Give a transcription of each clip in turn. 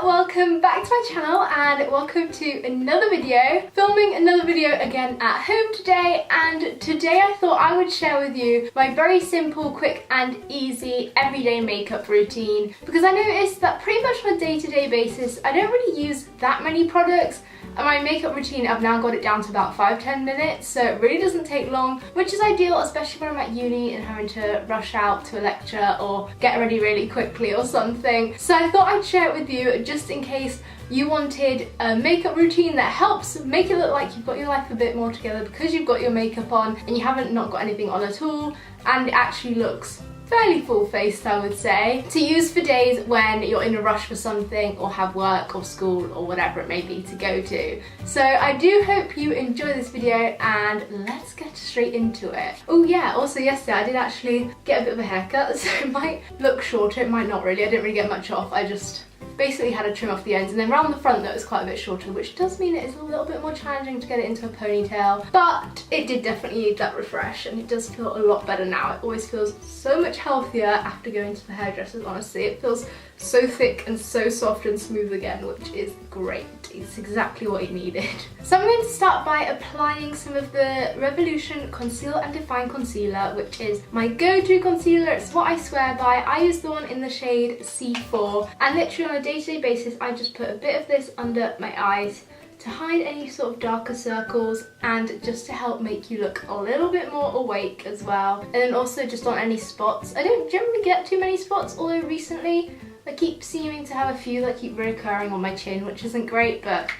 welcome back to my channel and welcome to another video. Filming another video again at home today, and today I thought I would share with you my very simple, quick and easy everyday makeup routine, because I noticed that pretty much on a day-to-day basis I don't really use that many products. And my makeup routine, I've now got it down to about 5-10 minutes, so it really doesn't take long, which is ideal, especially when I'm at uni and having to rush out to a lecture or get ready really quickly or something. So I thought I'd share it with you just in case you wanted a makeup routine that helps make it look like you've got your life a bit more together because you've got your makeup on and you haven't not got anything on at all, and it actually looks fairly full-faced, I would say, to use for days when you're in a rush for something or have work or school or whatever it may be to go to. So I do hope you enjoy this video, and let's get straight into it. Oh yeah, also yesterday I did actually get a bit of a haircut, so it might look shorter, it might not really. I didn't really get much off, I just basically had to trim off the ends, and then around the front though it's quite a bit shorter, which does mean it is a little bit more challenging to get it into a ponytail, but it did definitely need that refresh and it does feel a lot better now. It always feels so much healthier after going to the hairdressers, honestly. It feels so thick and so soft and smooth again, which is great. It's exactly what it needed. So I'm going to start by applying some of the Revolution Conceal and Define Concealer, which is my go-to concealer. It's what I swear by. I use the one in the shade C4, and literally on a day-to-day basis I just put a bit of this under my eyes to hide any sort of darker circles and just to help make you look a little bit more awake as well. And then also just on any spots. I don't generally get too many spots, although recently I keep seeming to have a few that keep reoccurring on my chin, which isn't great, but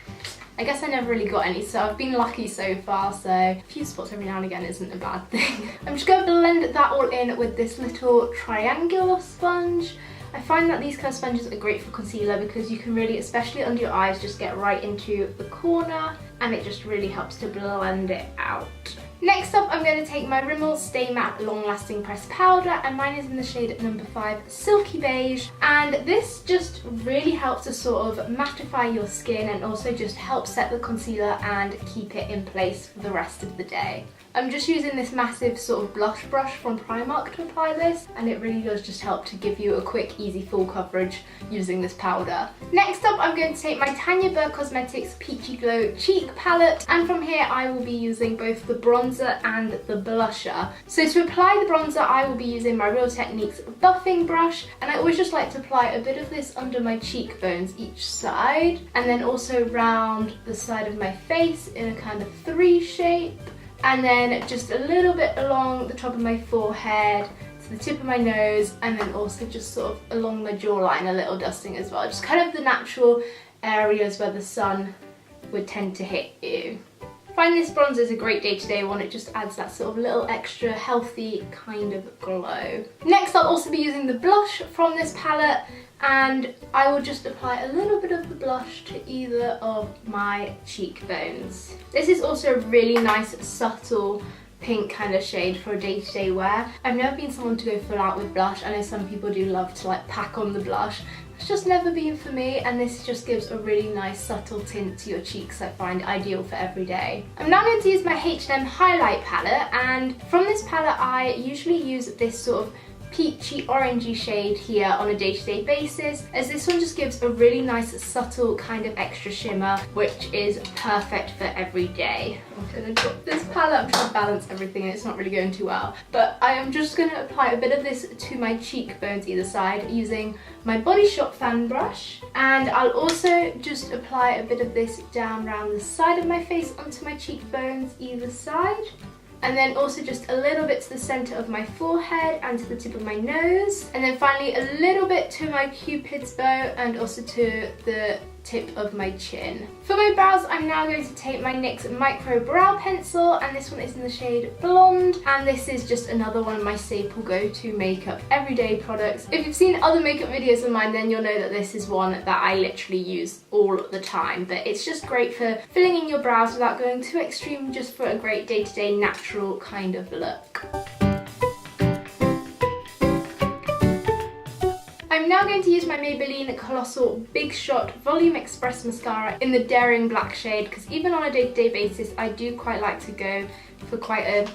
I guess I never really got any, so I've been lucky so far, so a few spots every now and again isn't a bad thing. I'm just going to blend that all in with this little triangular sponge. I find that these kind of sponges are great for concealer because you can really, especially under your eyes, just get right into the corner and it just really helps to blend it out. Next up, I'm going to take my Rimmel Stay Matte Long Lasting Pressed Powder, and mine is in the shade number 5 Silky Beige, and this just really helps to sort of mattify your skin and also just help set the concealer and keep it in place for the rest of the day. I'm just using this massive sort of blush brush from Primark to apply this, and it really does just help to give you a quick, easy full coverage using this powder. Next up, I'm going to take my Tanya Burr Cosmetics Peachy Glow Cheek Palette, and from here I will be using both the bronzer and the blusher. So to apply the bronzer, I will be using my Real Techniques buffing brush, and I always just like to apply a bit of this under my cheekbones each side, and then also round the side of my face in a kind of 3 shape. And then just a little bit along the top of my forehead, to the tip of my nose, and then also just sort of along my jawline, a little dusting as well. Just kind of the natural areas where the sun would tend to hit you. I find this bronzer is a great day-to-day one. It just adds that sort of little extra healthy kind of glow. Next, I'll also be using the blush from this palette, and I will just apply a little bit of the blush to either of my cheekbones. This is also a really nice, subtle pink kind of shade for a day-to-day wear. I've never been someone to go full out with blush. I know some people do love to like pack on the blush. It's just never been for me, and this just gives a really nice subtle tint to your cheeks. I find ideal for every day. I'm now going to use my H&M highlight palette, and from this palette I usually use this sort of peachy orangey shade here on a day-to-day basis, as this one just gives a really nice subtle kind of extra shimmer, which is perfect for every day. I'm going to drop this palette. I'm trying to balance everything and it's not really going too well, but I am just going to apply a bit of this to my cheekbones either side using my Body Shop fan brush, and I'll also just apply a bit of this down around the side of my face onto my cheekbones either side. And then also just a little bit to the centre of my forehead and to the tip of my nose. And then finally a little bit to my Cupid's bow and also to the tip of my chin. For my brows, I'm now going to take my NYX Micro Brow Pencil, and this one is in the shade Blonde, and this is just another one of my staple go-to makeup everyday products. If you've seen other makeup videos of mine, then you'll know that this is one that I literally use all the time, but it's just great for filling in your brows without going too extreme, just for a great day-to-day natural kind of look. I'm now going to use my Maybelline Colossal Big Shot Volume Express Mascara in the Daring Black shade, because even on a day-to-day basis I do quite like to go for quite a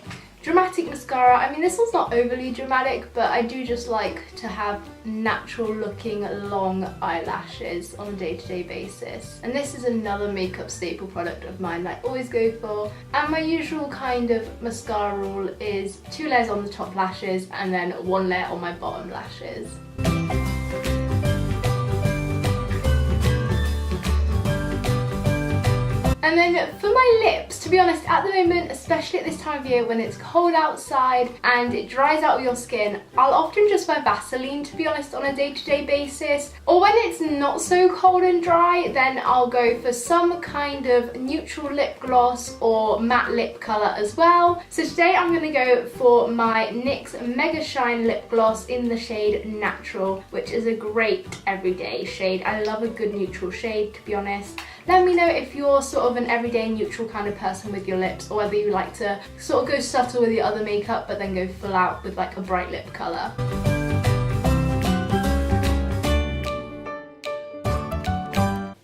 dramatic mascara. I mean, this one's not overly dramatic, but I do just like to have natural looking long eyelashes on a day-to-day basis. And this is another makeup staple product of mine that I always go for. And my usual kind of mascara rule is 2 layers on the top lashes and then 1 layer on my bottom lashes. And then for my lips, to be honest, at the moment, especially at this time of year when it's cold outside and it dries out of your skin, I'll often just wear Vaseline, to be honest, on a day-to-day basis. Or when it's not so cold and dry, then I'll go for some kind of neutral lip gloss or matte lip colour as well. So today I'm going to go for my NYX Mega Shine Lip Gloss in the shade Natural, which is a great everyday shade. I love a good neutral shade, to be honest. Let me know if you're sort of an everyday neutral kind of person with your lips, or whether you like to sort of go subtle with your other makeup but then go full out with like a bright lip colour.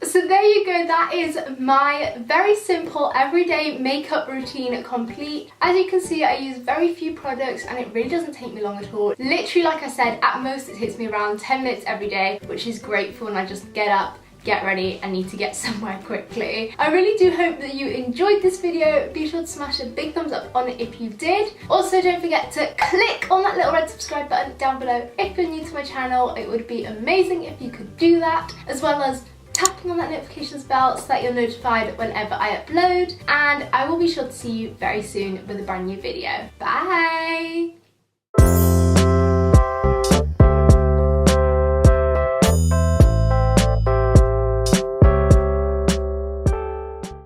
So there you go, that is my very simple everyday makeup routine complete. As you can see, I use very few products and it really doesn't take me long at all. Literally, like I said, at most it takes me around 10 minutes every day, which is great for when I just get up, get ready, and need to get somewhere quickly. I really do hope that you enjoyed this video. Be sure to smash a big thumbs up on it if you did. Also, don't forget to click on that little red subscribe button down below if you're new to my channel. It would be amazing if you could do that, as well as tapping on that notifications bell so that you're notified whenever I upload. And I will be sure to see you very soon with a brand new video. Bye!